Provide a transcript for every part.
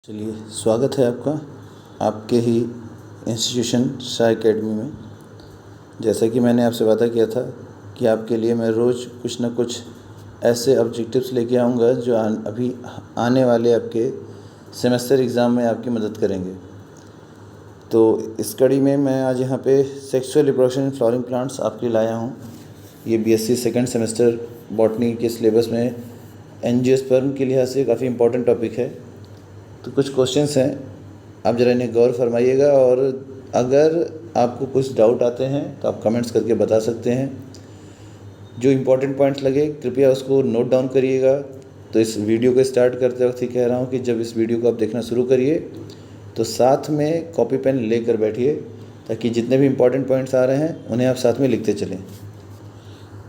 चलिए, स्वागत है आपका आपके ही इंस्टीट्यूशन शाह एकेडमी में। जैसा कि मैंने आपसे वादा किया था कि आपके लिए मैं रोज़ कुछ ना कुछ ऐसे ऑब्जेक्टिव्स लेके आऊँगा जो अभी आने वाले आपके सेमेस्टर एग्ज़ाम में आपकी मदद करेंगे। तो इस कड़ी में मैं आज यहाँ पे sexual reproduction in flowering plants आपके लिए लाया हूँ। ये बीएससी सेकंड सेमेस्टर बॉटनी के सिलेबस में एंजियोस्पर्म के लिहाज से काफ़ी इंपॉर्टेंट टॉपिक है। तो कुछ क्वेश्चंस हैं, आप ज़रा इन्हें गौर फरमाइएगा और अगर आपको कुछ डाउट आते हैं तो आप कमेंट्स करके बता सकते हैं। जो इम्पोर्टेंट पॉइंट्स लगे कृपया उसको नोट डाउन करिएगा। तो इस वीडियो को स्टार्ट करते वक्त ही कह रहा हूँ कि जब इस वीडियो को आप देखना शुरू करिए तो साथ में कॉपी पेन लेकर बैठिए, ताकि जितने भी इम्पोर्टेंट पॉइंट्स आ रहे हैं उन्हें आप साथ में लिखते चलें।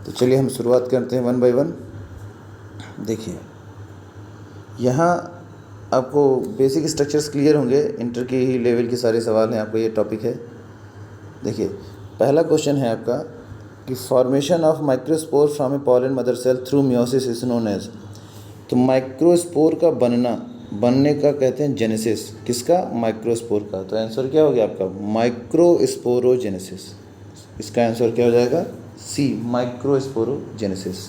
तो चलिए हम शुरुआत करते हैं वन बाय वन। देखिए, यहाँ आपको बेसिक स्ट्रक्चर्स क्लियर होंगे, इंटर की ही लेवल के सारे सवाल हैं, आपको ये टॉपिक है। देखिए, पहला क्वेश्चन है आपका कि formation of microspore from a pollen mother cell through meiosis is known as. तो माइक्रोस्पोर का बनने का कहते हैं जेनेसिस। किसका? माइक्रोस्पोर का। तो आंसर क्या हो गया आपका? माइक्रोस्पोरोजेनेसिस। इसका आंसर क्या हो जाएगा? सी, माइक्रोस्पोरोजेनेसिस।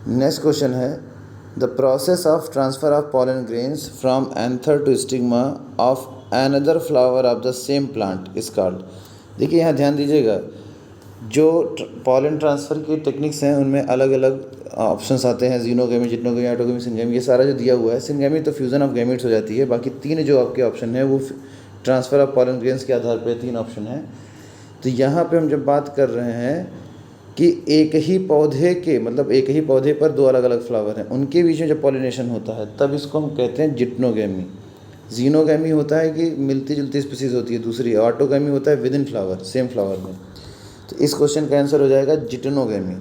नेक्स्ट क्वेश्चन है The process of transfer of pollen grains from anther to stigma of another flower of the same plant is called। देखिए, यहाँ ध्यान दीजिएगा, जो पॉलन ट्रांसफ़र की टेक्निक्स हैं उनमें अलग अलग ऑप्शंस आते हैं। जीनोगेमी, जिटनोगेमी, ऑटोगेमी, सिंगेमी, ये सारा जो दिया हुआ है। सिंगेमी तो फ्यूज़न ऑफ गैमेट्स हो जाती है। बाकी तीन जो आपके ऑप्शन है वो ट्रांसफ़र ऑफ पॉलन ग्रेन्स के आधार पर तीन ऑप्शन हैं। तो यहाँ पे हम जब बात कर रहे हैं कि एक ही पौधे के, मतलब एक ही पौधे पर दो अलग अलग फ्लावर हैं, उनके बीच में जब पॉलिनेशन होता है तब इसको हम कहते हैं जिटनोगेमी। जीनोगेमी होता है कि मिलती जुलती स्पीसीज होती है दूसरी, ऑटोगेमी होता है with in flower, same flower में। तो इस क्वेश्चन का आंसर हो जाएगा जिटनोगेमी।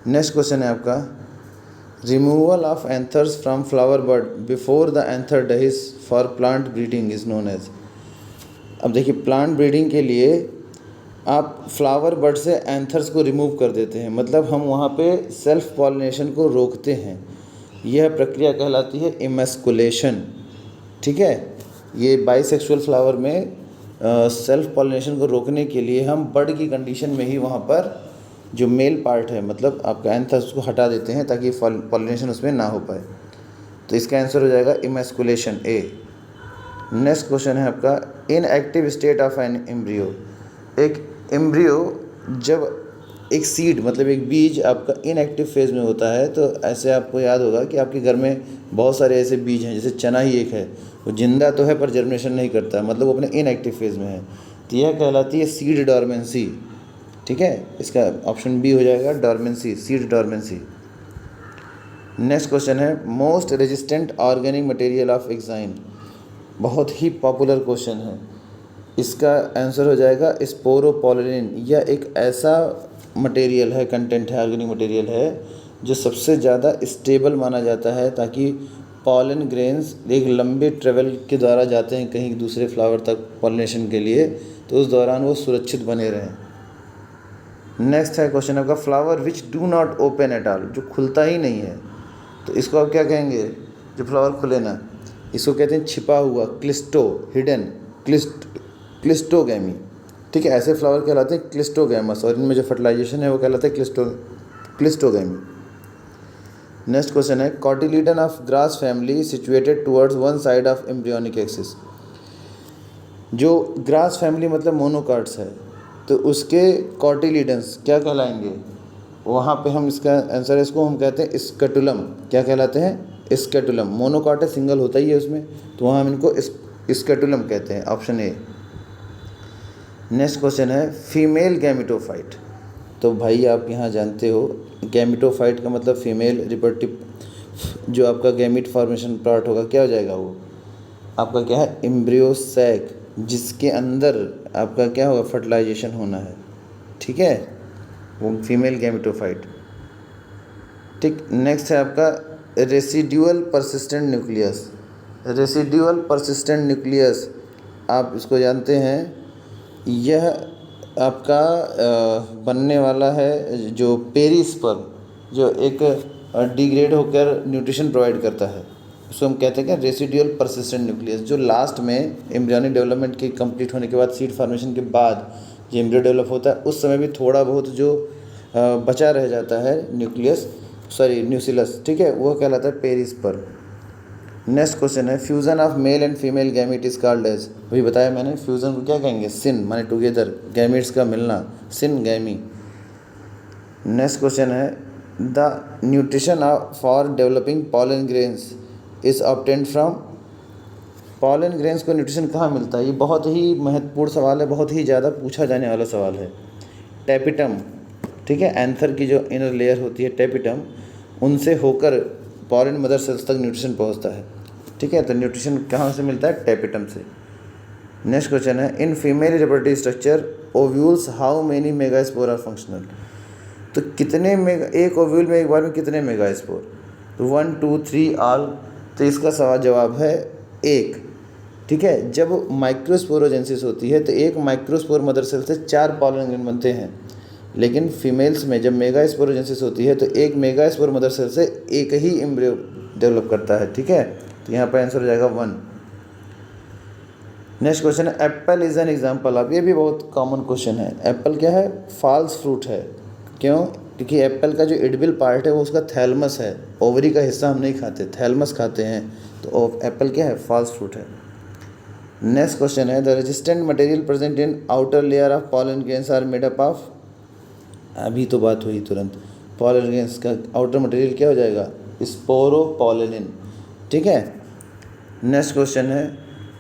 नेक्स्ट क्वेश्चन है आपका, removal of anthers from flower bud before the anther dies for plant breeding is known as. अब देखिए, प्लांट ब्रीडिंग के लिए आप फ्लावर बड से एंथर्स को रिमूव कर देते हैं, मतलब हम वहाँ पे सेल्फ पॉलिनेशन को रोकते हैं। यह प्रक्रिया कहलाती है इमैस्कुलेशन। ठीक है, ये बाइसेक्सुअल फ्लावर में सेल्फ पॉलिनेशन को रोकने के लिए हम बड की कंडीशन में ही वहाँ पर जो मेल पार्ट है, मतलब आपका एंथर्स को हटा देते हैं ताकि पॉलिनेशन उसमें ना हो पाए। तो इसका आंसर हो जाएगा इमैस्कुलेशन, ए। नेक्स्ट क्वेश्चन है आपका, इन active state of an embryo. एक एम्ब्रियो जब एक सीड, मतलब एक बीज आपका इनएक्टिव फेज़ में होता है, तो ऐसे आपको याद होगा कि आपके घर में बहुत सारे ऐसे बीज हैं, जैसे चना ही एक है, वो जिंदा तो है पर जर्मिनेशन नहीं करता, मतलब वो अपने इनएक्टिव फेज़ में है। तो यह कहलाती है सीड डॉर्मेंसी। ठीक है, इसका ऑप्शन बी हो जाएगा dormancy, seed dormancy. Next question है, most resistant organic material of exine. बहुत ही पॉपुलर क्वेश्चन है। इसका आंसर हो जाएगा स्पोरोपोलिन। यह एक ऐसा मटेरियल है, कंटेंट है, ऑर्गेनिक मटेरियल है जो सबसे ज़्यादा स्टेबल माना जाता है, ताकि पॉलन ग्रेन्स एक लंबे ट्रेवल के द्वारा जाते हैं कहीं दूसरे फ्लावर तक पॉलिनेशन के लिए, तो उस दौरान वो सुरक्षित बने रहें। नेक्स्ट है क्वेश्चन आपका, flower which do not open at all. जो खुलता ही नहीं है, तो इसको आप क्या कहेंगे? जो फ्लावर खुले ना, इसको कहते हैं छिपा हुआ, क्लिस्टो, हिडन, क्लिस्टोगैमी। ठीक है, ऐसे फ्लावर कहलाते हैं क्लिस्टोगैमस, और इनमें जो फर्टिलाइजेशन है वो कहलाता है क्लिस्टोगैमी। नेक्स्ट क्वेश्चन है, cotyledon of grass family situated towards one side of embryonic axis. जो ग्रास फैमिली मतलब मोनोकाट्स है, तो उसके कॉटिलीडन्स क्या कहलाएंगे? वहाँ पे हम इसका आंसर, इसको हम कहते हैं स्केटुलम। क्या कहलाते हैं? स्केटुलम। मोनोकाट है, सिंगल होता ही है उसमें, तो वहाँ हम इनको स्केटुलम कहते हैं, ऑप्शन ए। नेक्स्ट क्वेश्चन है, फीमेल गैमेटोफाइट। तो भाई आप यहाँ जानते हो गैमेटोफाइट का मतलब फीमेल रिप्रोडक्टिव, जो आपका गैमेट फॉर्मेशन पार्ट होगा क्या हो जाएगा? वो आपका क्या है? एम्ब्रियो सैक, जिसके अंदर आपका क्या होगा? फर्टिलाइजेशन होना है। ठीक है, वो फीमेल गैमेटोफाइट। ठीक, नेक्स्ट है आपका residual persistent nucleus. Residual persistent nucleus, आप इसको जानते हैं, यह आपका बनने वाला है जो पेरिस्पर्म, जो एक डिग्रेड होकर न्यूट्रिशन प्रोवाइड करता है। उसको हम कहते हैं क्या, रेसिडुअल परसिस्टेंट न्यूक्लियस, जो लास्ट में एम्ब्रियोनिक डेवलपमेंट के कंप्लीट होने के बाद, सीड फॉर्मेशन के बाद जो एम्ब्रियो डेवलप होता है उस समय भी थोड़ा बहुत जो बचा रह जाता है न्यूक्लियस, सॉरी न्यूक्लियस, ठीक है, वो कहलाता है पेरिस्पर। नेक्स्ट क्वेश्चन है, fusion of male and female gamete is called as, अभी बताया मैंने, फ्यूजन को क्या कहेंगे, सिन, माने टुगेदर, गैमीट्स का मिलना, सिन गैमी। नेक्स्ट क्वेश्चन है, the nutrition for developing pollen grains is obtained from, pollen grains को न्यूट्रिशन कहाँ मिलता है, ये बहुत ही महत्वपूर्ण सवाल है, बहुत ही ज़्यादा पूछा जाने वाला सवाल है। टेपिटम, ठीक है, एंथर की जो इनर लेयर होती है टेपिटम, उनसे होकर पॉलन मदर सेल्स तक न्यूट्रिशन पहुंचता है, ठीक है, तो न्यूट्रिशन कहाँ से मिलता है, टेपिटम से। नेक्स्ट क्वेश्चन है, in female reproductive structure ovules how many megaspore are functional, तो कितने मेगा, एक ओव्यूल में एक बार में कितने मेगास्पोर, तो 1 2 3 ऑल, तो इसका सवाल जवाब है 1, ठीक है। जब माइक्रोस्पोरोजेंसिस होती है तो एक माइक्रोस्पोर मदर सेल से 4 पॉलन ग्रेन बनते हैं, लेकिन फीमेल्स में जब मेगास्पोरोजेंसिस होती है तो एक मेगास्पोर मदर सेल से एक ही एम्ब्रियो डेवलप करता है, ठीक है, तो यहाँ पर आंसर हो जाएगा 1। नेक्स्ट क्वेश्चन है, Apple is an example of, ये भी बहुत कॉमन क्वेश्चन है, एप्पल क्या है, फॉल्स फ्रूट है, क्यों, क्योंकि एप्पल का जो एडिबल पार्ट है वो उसका थैलमस है, ओवरी का हिस्सा हम नहीं खाते, थैलमस खाते हैं, तो एप्पल क्या है, फॉल्स फ्रूट है। नेक्स्ट क्वेश्चन है, the resistant material present in outer layer of pollen grains are made up of, अभी तो बात हुई तुरंत, पॉलन ग्रेन्स का आउटर मटेरियल क्या हो जाएगा, स्पोरोपोलिन, ठीक है। नेक्स्ट क्वेश्चन है,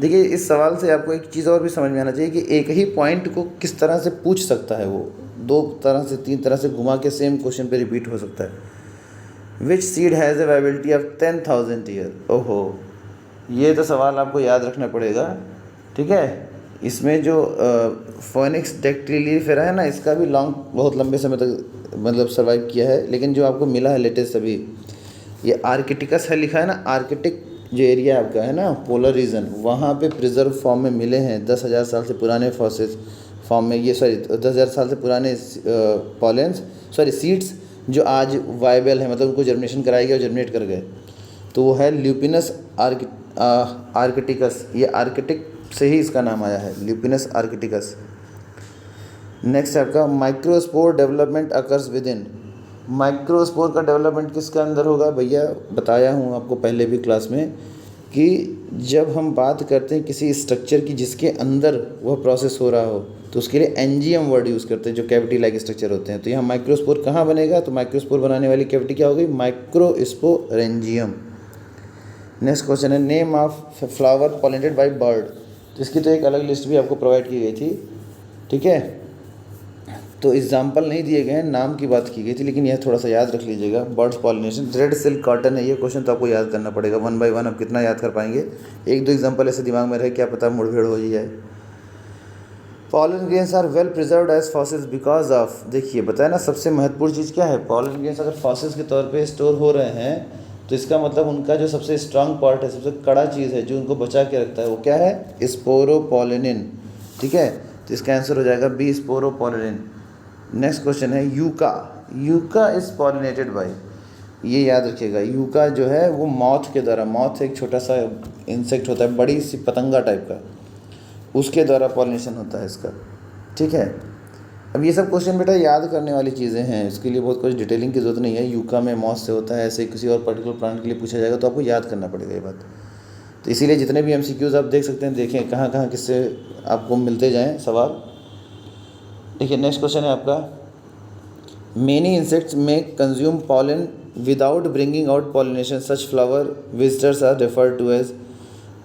देखिए इस सवाल से आपको एक चीज़ और भी समझ में आना चाहिए कि एक ही पॉइंट को किस तरह से पूछ सकता है, वो 2 तरह से 3 तरह से घुमा के सेम क्वेश्चन पे रिपीट हो सकता है। Which seed has a viability of 10,000 year, ओहो, ये तो सवाल आपको याद रखना पड़ेगा, ठीक है। इसमें जो फोनिक्स डेक्टिलिफेरा है ना, इसका भी बहुत लंबे समय तक मतलब सर्वाइव किया है, लेकिन जो आपको मिला है लेटेस्ट अभी, ये आर्किटिकस है लिखा है ना, आर्किटिक जो एरिया आपका है ना, पोलर रीजन, वहाँ पे प्रिजर्व फॉर्म में मिले हैं 10,000 साल से पुराने फॉसिल्स फॉर्म में, ये सॉरी 10,000 साल से पुराने पॉलेंस, सॉरी सीड्स, जो आज वाइबल है, मतलब उनको जर्मिनेशन कराए गए और जर्मिनेट कर गए, तो वो है ल्यूपिनस आर्किटिकस, ये आर्किटिक से ही इसका नाम आया है, ल्यूपिनस आर्किटिकस। नेक्स्ट आपका, microspore development occurs with in, microspore का डेवलपमेंट किसके अंदर होगा भैया, बताया हूँ आपको पहले भी क्लास में कि जब हम बात करते हैं किसी स्ट्रक्चर की जिसके अंदर वह प्रोसेस हो रहा हो, तो उसके लिए एनजीएम वर्ड यूज़ करते हैं, जो कैविटी लाइक स्ट्रक्चर होते हैं। तो यहाँ माइक्रोस्पोर कहाँ बनेगा, तो माइक्रोस्पोर बनाने वाली कैविटी क्या होगी, माइक्रोस्पोरेंजियम। नेक्स्ट क्वेश्चन है, name of flower pollinated bye bird, तो इसकी तो एक अलग लिस्ट भी आपको प्रोवाइड की गई थी, ठीक है, तो एग्जाम्पल नहीं दिए गए हैं, नाम की बात की गई थी, लेकिन यह थोड़ा सा याद रख लीजिएगा, birds pollination, red silk cotton है, ये क्वेश्चन तो आपको याद करना पड़ेगा 1 बाय 1, अब कितना याद कर पाएंगे, 1-2 एग्जाम्पल ऐसे दिमाग में रहे, क्या पता मुठभेड़ हो जाए। Pollen grains are well preserved as fossils because of, देखिए बताया ना, सबसे महत्वपूर्ण चीज़ क्या है, पॉलन ग्रेन्स अगर फॉसिल्स के तौर पे स्टोर हो रहे हैं तो इसका मतलब उनका जो सबसे स्ट्रांग पार्ट है, सबसे कड़ा चीज़ है जो उनको बचा के रखता है, वो क्या है, स्पोरोपोलिन, ठीक है, तो इसका आंसर हो जाएगा बी, स्पोरोपोलिन। नेक्स्ट क्वेश्चन है, yucca, yucca is pollinated bye, ये याद रखिएगा, यूका जो है वो मॉथ के द्वारा, मॉथ एक छोटा सा इंसेक्ट होता है, बड़ी सी पतंगा टाइप का, उसके द्वारा पॉलिनेशन होता है इसका, ठीक है। अब ये सब क्वेश्चन बेटा याद करने वाली चीज़ें हैं, इसके लिए बहुत कुछ डिटेलिंग की ज़रूरत नहीं है, यूका में मॉथ से होता है, ऐसे किसी और पर्टिकुलर प्लांट के लिए पूछा जाएगा तो आपको याद करना पड़ेगा ये बात। तो इसीलिए जितने भी एमसीक्यूज़ आप देख सकते हैं, देखें कहाँ कहाँ किससे आपको मिलते जाएँ सवाल। देखिए नेक्स्ट क्वेश्चन है आपका, many insects may consume pollen without bringing out pollination, such flower visitors are referred to as.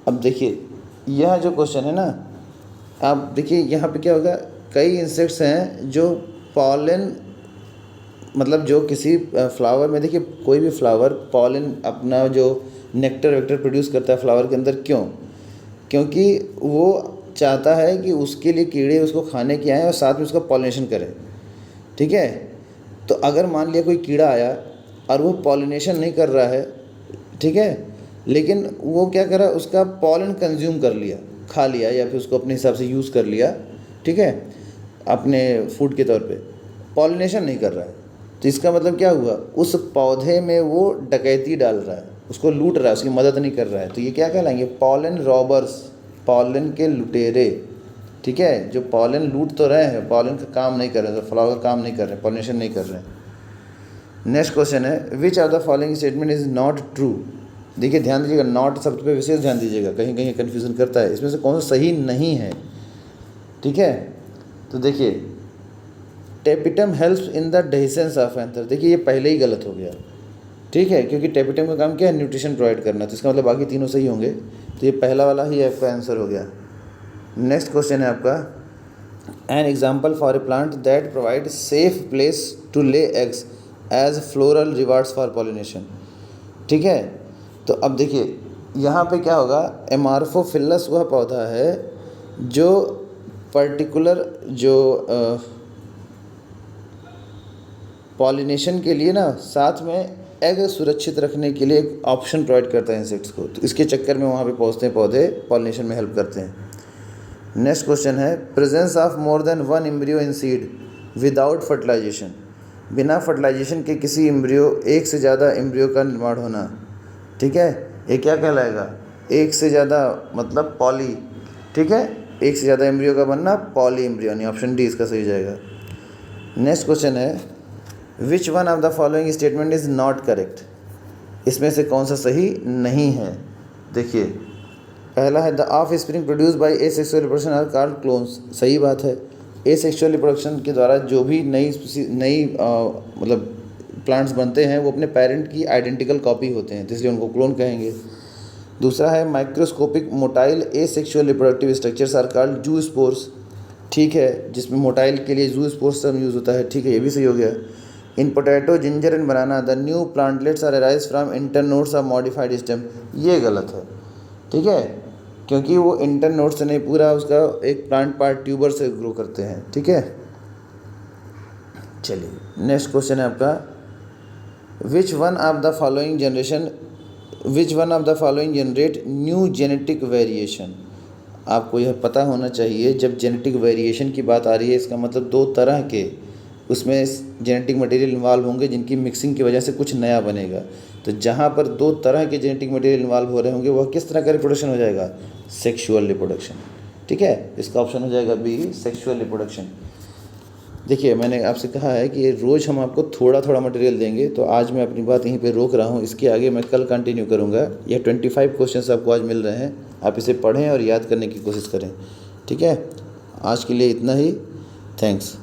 अब देखिए यह जो क्वेश्चन है ना, आप देखिए यहाँ पे क्या होगा, कई इंसेक्ट्स हैं जो पॉलन, मतलब जो किसी फ्लावर में, देखिए कोई भी फ्लावर पॉलन अपना जो नेक्टर वेक्टर प्रोड्यूस करता है फ्लावर के अंदर, क्यों, क्योंकि वो चाहता है कि उसके लिए कीड़े उसको खाने के आएँ और साथ में उसका पॉलिनेशन करें, ठीक है। तो अगर मान लिया कोई कीड़ा आया और वो पॉलिनेशन नहीं कर रहा है, ठीक है, लेकिन वो क्या करा, उसका पॉलन कंज्यूम कर लिया, खा लिया, या फिर उसको अपने हिसाब से यूज़ कर लिया, ठीक है, अपने फूड के तौर पे, पॉलिनेशन नहीं कर रहा है, तो इसका मतलब क्या हुआ, उस पौधे में वो डकैती डाल रहा है, उसको लूट रहा है, उसकी मदद नहीं कर रहा है, तो ये क्या कहलाएंगे? पॉलन रॉबर्स, पॉलन के लुटेरे। ठीक है, जो पॉलन लूट तो रहे हैं, पॉलन का काम नहीं कर रहे, तो फ्लावर का काम नहीं कर रहे, पॉलिनेशन नहीं कर रहे हैं। नेक्स्ट क्वेश्चन है, which of the following statement is not true. देखिए ध्यान दीजिएगा, नॉट शब्द पे विशेष ध्यान दीजिएगा, कहीं कहीं कन्फ्यूज़न करता है। इसमें से कौन सा सही नहीं है? ठीक है, तो देखिए tapetum helps in the digestion of anther. देखिए ये पहले ही गलत हो गया। ठीक है, क्योंकि टेपिटम का काम क्या है? न्यूट्रिशन प्रोवाइड करना, तो इसका मतलब बाकी तीनों सही होंगे, तो ये पहला वाला ही आपका आंसर हो गया। नेक्स्ट क्वेश्चन है आपका, an example for a plant that provide safe place to lay eggs as floral rewards for pollination. ठीक है, तो अब देखिए यहाँ पे क्या होगा, एमार्फोफिलस वह पौधा है जो पर्टिकुलर जो पॉलिनेशन के लिए ना साथ में एग सुरक्षित रखने के लिए एक ऑप्शन प्रोवाइड करता है इंसेक्ट्स को, तो इसके चक्कर में वहाँ पे पहुँचते हैं पौधे, पॉलिनेशन में हेल्प करते हैं। नेक्स्ट क्वेश्चन है, presence of more than one embryo in seed without fertilization. बिना फर्टिलाइजेशन के किसी एम्ब्रियो, एक से ज़्यादा एम्ब्रियो का निर्माण होना। ठीक है, ये क्या कहलाएगा? एक से ज़्यादा मतलब पॉली। ठीक है, एक से ज़्यादा एम्ब्रियो का बनना पॉली एम्ब्रियो, यानी ऑप्शन डी इसका सही जाएगा। नेक्स्ट क्वेश्चन है, which one of the following statement is not correct. इसमें से कौन सा सही नहीं है? देखिए पहला है, the offspring produce by asexual reproduction are called clones. सही बात है, एसेक्सुअल रिप्रोडक्शन के द्वारा जो भी नई मतलब प्लांट्स बनते हैं वो अपने पेरेंट की आइडेंटिकल कॉपी होते हैं, तो इसलिए उनको क्लोन कहेंगे। दूसरा है, microscopic motile asexual reproductive structures are called zoospores. ठीक है, जिसमें मोटाइल के लिए जू स्पोर्स टर्म यूज़ होता है। ठीक है, ये भी सही हो गया। In potato, ginger and banana the new plantlets are arise from internodes of modified stem. ये गलत है। ठीक है, क्योंकि वो इंटरनोड से नहीं, पूरा उसका एक प्लांट पार्ट ट्यूबर से ग्रो करते हैं। ठीक है, चलिए नेक्स्ट क्वेश्चन है आपका, which one of the following generate new genetic variation. आपको यह पता होना चाहिए, जब जेनेटिक वेरिएशन की बात आ रही है, इसका मतलब दो तरह के उसमें जेनेटिक मटेरियल इन्वॉल्व होंगे जिनकी मिक्सिंग की वजह से कुछ नया बनेगा। तो जहाँ पर दो तरह के जेनेटिक मटेरियल इन्वॉल्व हो रहे होंगे, वह किस तरह का रिप्रोडक्शन हो जाएगा? Sexual reproduction. ठीक है, इसका ऑप्शन हो जाएगा बी, सेक्सुअल रिप्रोडक्शन। देखिए मैंने आपसे कहा है कि रोज़ हम आपको थोड़ा थोड़ा मटेरियल देंगे, तो आज मैं अपनी बात यहीं पे रोक रहा हूँ, इसके आगे मैं कल कंटिन्यू करूँगा। यह 25 क्वेश्चंस आपको आज मिल रहे हैं, आप इसे पढ़ें और याद करने की कोशिश करें। ठीक है, आज के लिए इतना ही। थैंक्स।